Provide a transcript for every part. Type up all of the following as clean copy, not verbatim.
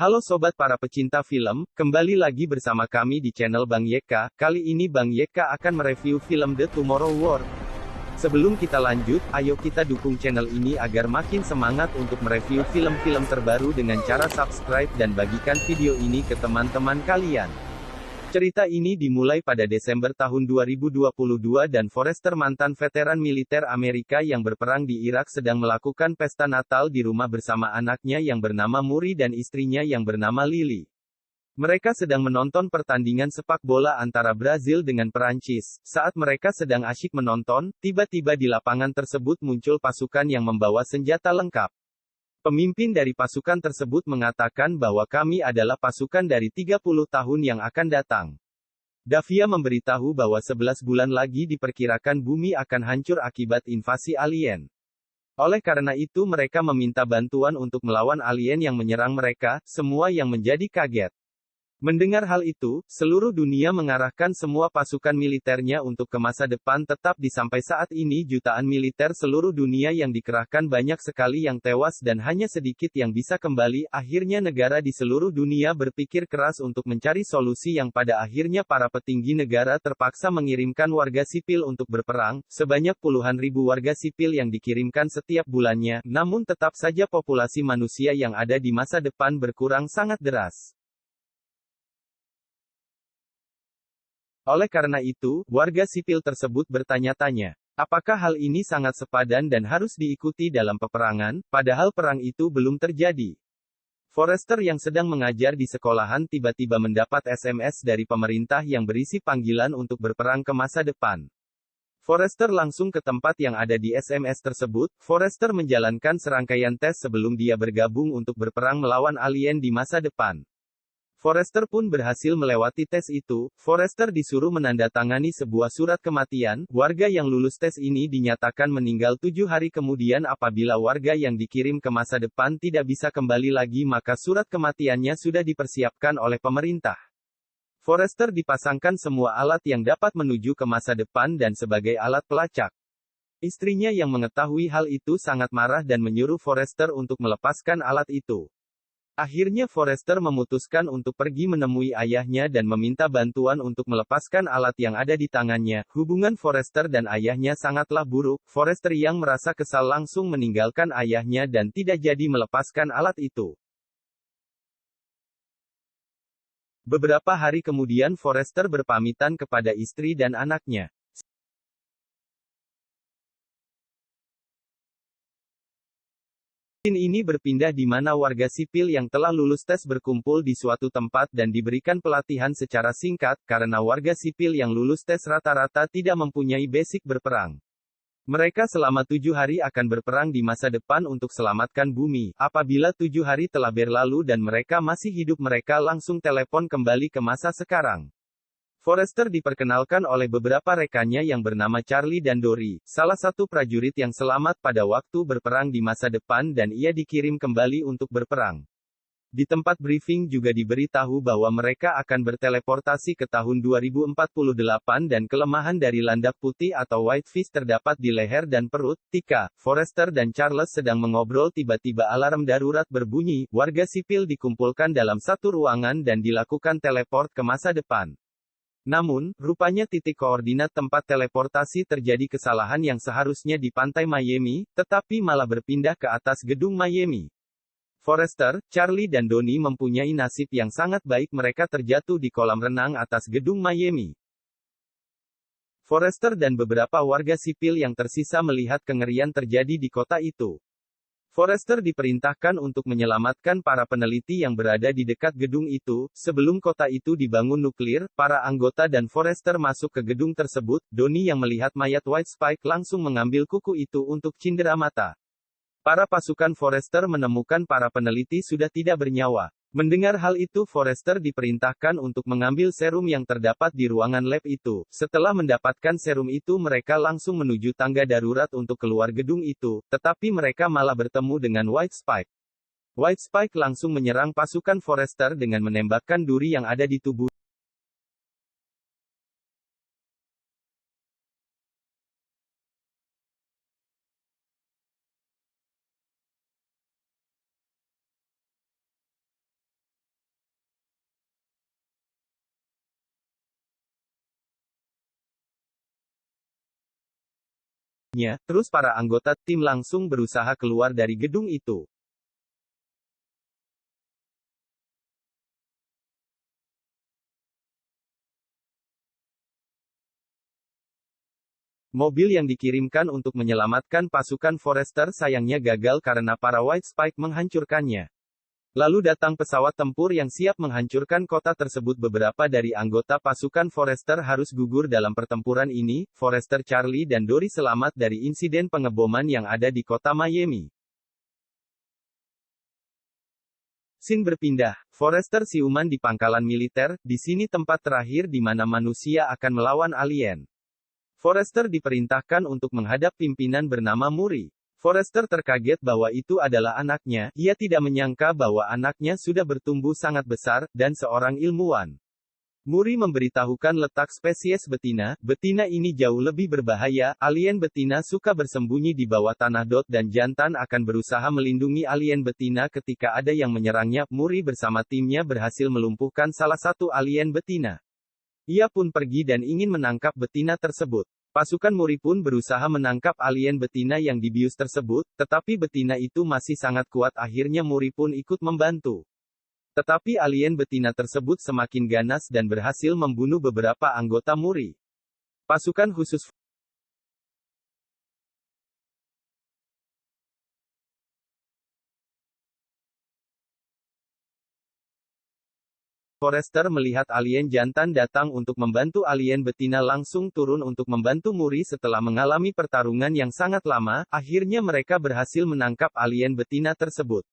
Halo sobat para pecinta film, kembali lagi bersama kami di channel Bang YK. Kali ini Bang YK akan mereview film The Tomorrow War. Sebelum kita lanjut, ayo kita dukung channel ini agar makin semangat untuk mereview film-film terbaru dengan cara subscribe dan bagikan video ini ke teman-teman kalian. Cerita ini dimulai pada Desember tahun 2022 dan Forrester, mantan veteran militer Amerika yang berperang di Irak, sedang melakukan pesta Natal di rumah bersama anaknya yang bernama Muri dan istrinya yang bernama Lily. Mereka sedang menonton pertandingan sepak bola antara Brazil dengan Perancis. Saat mereka sedang asyik menonton, tiba-tiba di lapangan tersebut muncul pasukan yang membawa senjata lengkap. Pemimpin dari pasukan tersebut mengatakan bahwa kami adalah pasukan dari 30 tahun yang akan datang. Davia memberitahu bahwa 11 bulan lagi diperkirakan bumi akan hancur akibat invasi alien. Oleh karena itu mereka meminta bantuan untuk melawan alien yang menyerang mereka, semua yang menjadi kaget. Mendengar hal itu, seluruh dunia mengarahkan semua pasukan militernya untuk ke masa depan. Tetapi sampai saat ini jutaan militer seluruh dunia yang dikerahkan banyak sekali yang tewas dan hanya sedikit yang bisa kembali. Akhirnya negara di seluruh dunia berpikir keras untuk mencari solusi yang pada akhirnya para petinggi negara terpaksa mengirimkan warga sipil untuk berperang, sebanyak puluhan ribu warga sipil yang dikirimkan setiap bulannya, namun tetap saja populasi manusia yang ada di masa depan berkurang sangat deras. Oleh karena itu, warga sipil tersebut bertanya-tanya, apakah hal ini sangat sepadan dan harus diikuti dalam peperangan, padahal perang itu belum terjadi. Forrester yang sedang mengajar di sekolahan tiba-tiba mendapat SMS dari pemerintah yang berisi panggilan untuk berperang ke masa depan. Forrester langsung ke tempat yang ada di SMS tersebut. Forrester menjalankan serangkaian tes sebelum dia bergabung untuk berperang melawan alien di masa depan. Forrester pun berhasil melewati tes itu. Forrester disuruh menandatangani sebuah surat kematian. Warga yang lulus tes ini dinyatakan meninggal 7 hari kemudian. Apabila warga yang dikirim ke masa depan tidak bisa kembali lagi, maka surat kematiannya sudah dipersiapkan oleh pemerintah. Forrester dipasangkan semua alat yang dapat menuju ke masa depan dan sebagai alat pelacak. Istrinya yang mengetahui hal itu sangat marah dan menyuruh Forrester untuk melepaskan alat itu. Akhirnya Forrester memutuskan untuk pergi menemui ayahnya dan meminta bantuan untuk melepaskan alat yang ada di tangannya. Hubungan Forrester dan ayahnya sangatlah buruk. Forrester yang merasa kesal langsung meninggalkan ayahnya dan tidak jadi melepaskan alat itu. Beberapa hari kemudian Forrester berpamitan kepada istri dan anaknya. Scene ini berpindah di mana warga sipil yang telah lulus tes berkumpul di suatu tempat dan diberikan pelatihan secara singkat, karena warga sipil yang lulus tes rata-rata tidak mempunyai basic berperang. Mereka selama 7 hari akan berperang di masa depan untuk selamatkan bumi. Apabila 7 hari telah berlalu dan mereka masih hidup, mereka langsung telepon kembali ke masa sekarang. Forrester diperkenalkan oleh beberapa rekannya yang bernama Charlie dan Dory, salah satu prajurit yang selamat pada waktu berperang di masa depan, dan ia dikirim kembali untuk berperang. Di tempat briefing juga diberitahu bahwa mereka akan berteleportasi ke tahun 2048 dan kelemahan dari landak putih atau white fish terdapat di leher dan perut. Ketika Forrester dan Charles sedang mengobrol, tiba-tiba alarm darurat berbunyi. Warga sipil dikumpulkan dalam satu ruangan dan dilakukan teleport ke masa depan. Namun, rupanya titik koordinat tempat teleportasi terjadi kesalahan yang seharusnya di pantai Miami, tetapi malah berpindah ke atas gedung Miami. Forrester, Charlie dan Donnie mempunyai nasib yang sangat baik, mereka terjatuh di kolam renang atas gedung Miami. Forrester dan beberapa warga sipil yang tersisa melihat kengerian terjadi di kota itu. Forrester diperintahkan untuk menyelamatkan para peneliti yang berada di dekat gedung itu. Sebelum kota itu dibangun nuklir, para anggota dan Forrester masuk ke gedung tersebut. Donnie yang melihat mayat White Spike langsung mengambil kuku itu untuk cindera mata. Para pasukan Forrester menemukan para peneliti sudah tidak bernyawa. Mendengar hal itu, Forrester diperintahkan untuk mengambil serum yang terdapat di ruangan lab itu. Setelah mendapatkan serum itu, mereka langsung menuju tangga darurat untuk keluar gedung itu, tetapi mereka malah bertemu dengan White Spike. White Spike langsung menyerang pasukan Forrester dengan menembakkan duri yang ada di tubuh. miliknya, terus para anggota tim langsung berusaha keluar dari gedung itu. Mobil yang dikirimkan untuk menyelamatkan pasukan Forrester sayangnya gagal karena para White Spike menghancurkannya. Lalu datang pesawat tempur yang siap menghancurkan kota tersebut. Beberapa dari anggota pasukan Forrester harus gugur dalam pertempuran ini. Forrester, Charlie dan Dory selamat dari insiden pengeboman yang ada di kota Miami. Scene berpindah. Forrester siuman di pangkalan militer, di sini tempat terakhir di mana manusia akan melawan alien. Forrester diperintahkan untuk menghadap pimpinan bernama Muri. Forrester terkaget bahwa itu adalah anaknya, ia tidak menyangka bahwa anaknya sudah bertumbuh sangat besar, dan seorang ilmuwan. Muri memberitahukan letak spesies betina ini jauh lebih berbahaya, alien betina suka bersembunyi di bawah tanah. Dan jantan akan berusaha melindungi alien betina ketika ada yang menyerangnya. Muri bersama timnya berhasil melumpuhkan salah satu alien betina. Ia pun pergi dan ingin menangkap betina tersebut. Pasukan Muri pun berusaha menangkap alien betina yang dibius tersebut, tetapi betina itu masih sangat kuat. Akhirnya Muri pun ikut membantu. Tetapi alien betina tersebut semakin ganas dan berhasil membunuh beberapa anggota Muri. Pasukan khusus Forrester melihat alien jantan datang untuk membantu alien betina langsung turun untuk membantu Muri. Setelah mengalami pertarungan yang sangat lama, akhirnya mereka berhasil menangkap alien betina tersebut.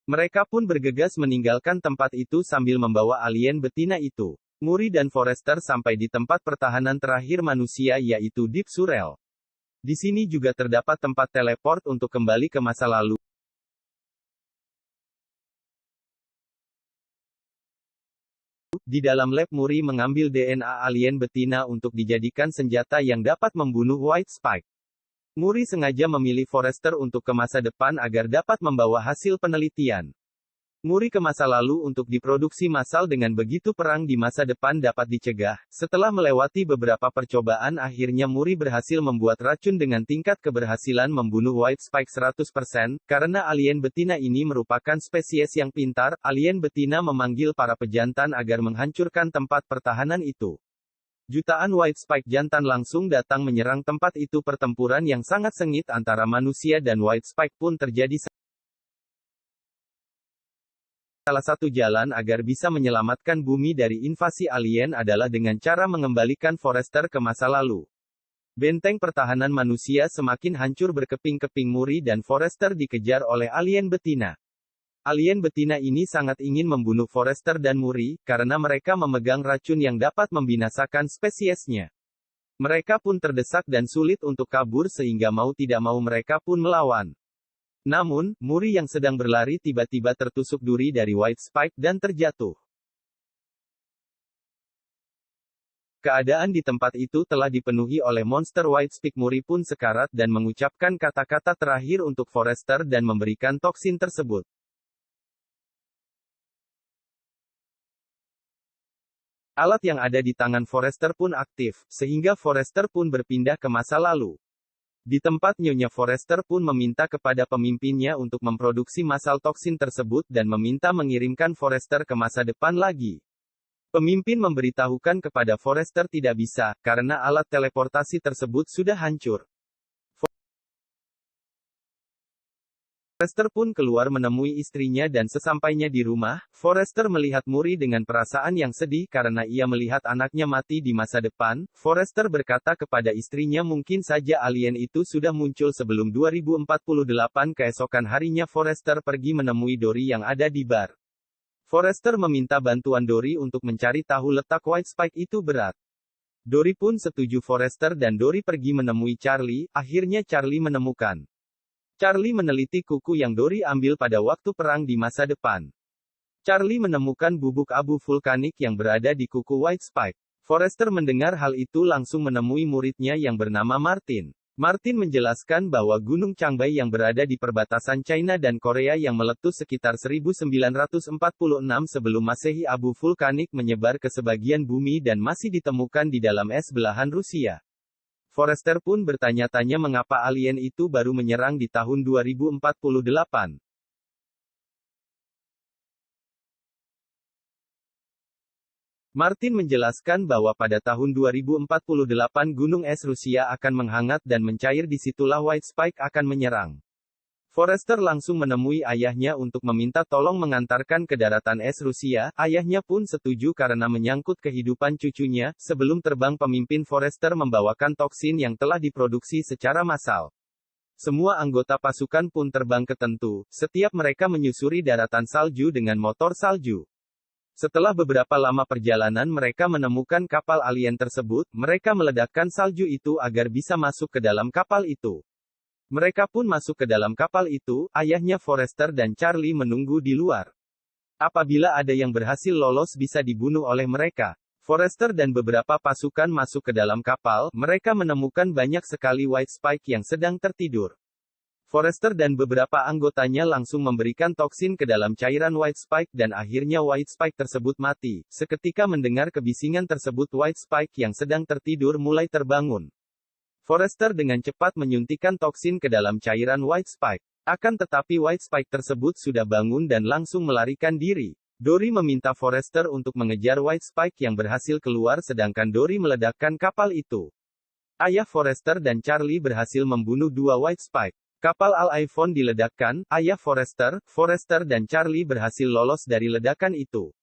Mereka pun bergegas meninggalkan tempat itu sambil membawa alien betina itu. Muri dan Forrester sampai di tempat pertahanan terakhir manusia yaitu Deep Surel. Di sini juga terdapat tempat teleport untuk kembali ke masa lalu. Di dalam lab Muri mengambil DNA alien betina untuk dijadikan senjata yang dapat membunuh White Spike. Muri sengaja memilih Forrester untuk ke masa depan agar dapat membawa hasil penelitian. Muri ke masa lalu untuk diproduksi massal. Dengan begitu perang di masa depan dapat dicegah. Setelah melewati beberapa percobaan akhirnya Muri berhasil membuat racun dengan tingkat keberhasilan membunuh White Spike 100%. Karena alien betina ini merupakan spesies yang pintar, alien betina memanggil para pejantan agar menghancurkan tempat pertahanan itu. Jutaan White Spike jantan langsung datang menyerang tempat itu. Pertempuran yang sangat sengit antara manusia dan White Spike pun terjadi. Salah satu jalan agar bisa menyelamatkan bumi dari invasi alien adalah dengan cara mengembalikan Forrester ke masa lalu. Benteng pertahanan manusia semakin hancur berkeping-keping. Muri dan Forrester dikejar oleh alien betina. Alien betina ini sangat ingin membunuh Forrester dan Muri, karena mereka memegang racun yang dapat membinasakan spesiesnya. Mereka pun terdesak dan sulit untuk kabur sehingga mau tidak mau mereka pun melawan. Namun, Muri yang sedang berlari tiba-tiba tertusuk duri dari White Spike dan terjatuh. Keadaan di tempat itu telah dipenuhi oleh monster White Spike. Muri pun sekarat dan mengucapkan kata-kata terakhir untuk Forrester dan memberikan toksin tersebut. Alat yang ada di tangan Forrester pun aktif, sehingga Forrester pun berpindah ke masa lalu. Di tempat Nyonya Forrester pun meminta kepada pemimpinnya untuk memproduksi massal toksin tersebut dan meminta mengirimkan Forrester ke masa depan lagi. Pemimpin memberitahukan kepada Forrester tidak bisa, karena alat teleportasi tersebut sudah hancur. Forrester pun keluar menemui istrinya dan sesampainya di rumah, Forrester melihat Muri dengan perasaan yang sedih karena ia melihat anaknya mati di masa depan. Forrester berkata kepada istrinya mungkin saja alien itu sudah muncul sebelum 2048. Keesokan harinya Forrester pergi menemui Dory yang ada di bar. Forrester meminta bantuan Dory untuk mencari tahu letak White Spike itu berat. Dory pun setuju. Forrester dan Dory pergi menemui Charlie, akhirnya Charlie menemukan. Charlie meneliti kuku yang Dory ambil pada waktu perang di masa depan. Charlie menemukan bubuk abu vulkanik yang berada di kuku White Spike. Forrester mendengar hal itu langsung menemui muridnya yang bernama Martin. Martin menjelaskan bahwa Gunung Changbai yang berada di perbatasan China dan Korea yang meletus sekitar 1946 sebelum Masehi, abu vulkanik menyebar ke sebagian bumi dan masih ditemukan di dalam es belahan Rusia. Forrester pun bertanya-tanya mengapa alien itu baru menyerang di tahun 2048. Martin menjelaskan bahwa pada tahun 2048 gunung es Rusia akan menghangat dan mencair, disitulah White Spike akan menyerang. Forrester langsung menemui ayahnya untuk meminta tolong mengantarkan ke daratan es Rusia. Ayahnya pun setuju karena menyangkut kehidupan cucunya. Sebelum terbang, pemimpin Forrester membawakan toksin yang telah diproduksi secara massal. Semua anggota pasukan pun terbang ke Tentu. Setiap mereka menyusuri daratan salju dengan motor salju. Setelah beberapa lama perjalanan, mereka menemukan kapal alien tersebut. Mereka meledakkan salju itu agar bisa masuk ke dalam kapal itu. Mereka pun masuk ke dalam kapal itu. Ayahnya Forrester dan Charlie menunggu di luar. Apabila ada yang berhasil lolos, bisa dibunuh oleh mereka. Forrester dan beberapa pasukan masuk ke dalam kapal. Mereka menemukan banyak sekali White Spike yang sedang tertidur. Forrester dan beberapa anggotanya langsung memberikan toksin ke dalam cairan White Spike dan akhirnya White Spike tersebut mati. Seketika mendengar kebisingan tersebut, White Spike yang sedang tertidur mulai terbangun. Forrester dengan cepat menyuntikkan toksin ke dalam cairan White Spike. Akan tetapi White Spike tersebut sudah bangun dan langsung melarikan diri. Dory meminta Forrester untuk mengejar White Spike yang berhasil keluar sedangkan Dory meledakkan kapal itu. Ayah Forrester dan Charlie berhasil membunuh dua White Spike. Kapal Al-iPhone diledakkan. Ayah Forrester dan Charlie berhasil lolos dari ledakan itu.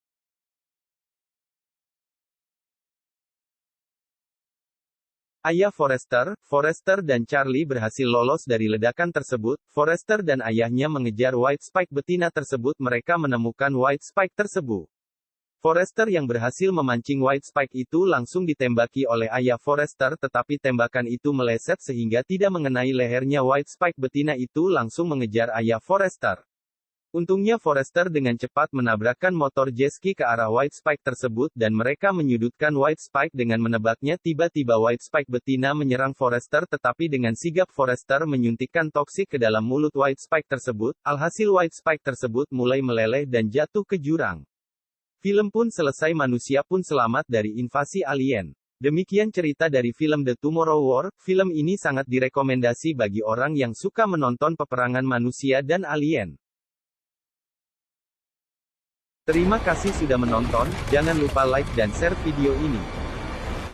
Ayah Forrester dan Charlie berhasil lolos dari ledakan tersebut. Forrester dan ayahnya mengejar White Spike betina tersebut. Mereka menemukan White Spike tersebut. Forrester yang berhasil memancing White Spike itu langsung ditembaki oleh ayah Forrester, tetapi tembakan itu meleset sehingga tidak mengenai lehernya. White Spike betina itu langsung mengejar ayah Forrester. Untungnya Forrester dengan cepat menabrakkan motor jet-ski ke arah White Spike tersebut dan mereka menyudutkan White Spike dengan menebaknya. Tiba-tiba White Spike betina menyerang Forrester, tetapi dengan sigap Forrester menyuntikkan toksik ke dalam mulut White Spike tersebut. Alhasil White Spike tersebut mulai meleleh dan jatuh ke jurang. Film pun selesai, manusia pun selamat dari invasi alien. Demikian cerita dari film The Tomorrow War. Film ini sangat direkomendasi bagi orang yang suka menonton peperangan manusia dan alien. Terima kasih sudah menonton, jangan lupa like dan share video ini.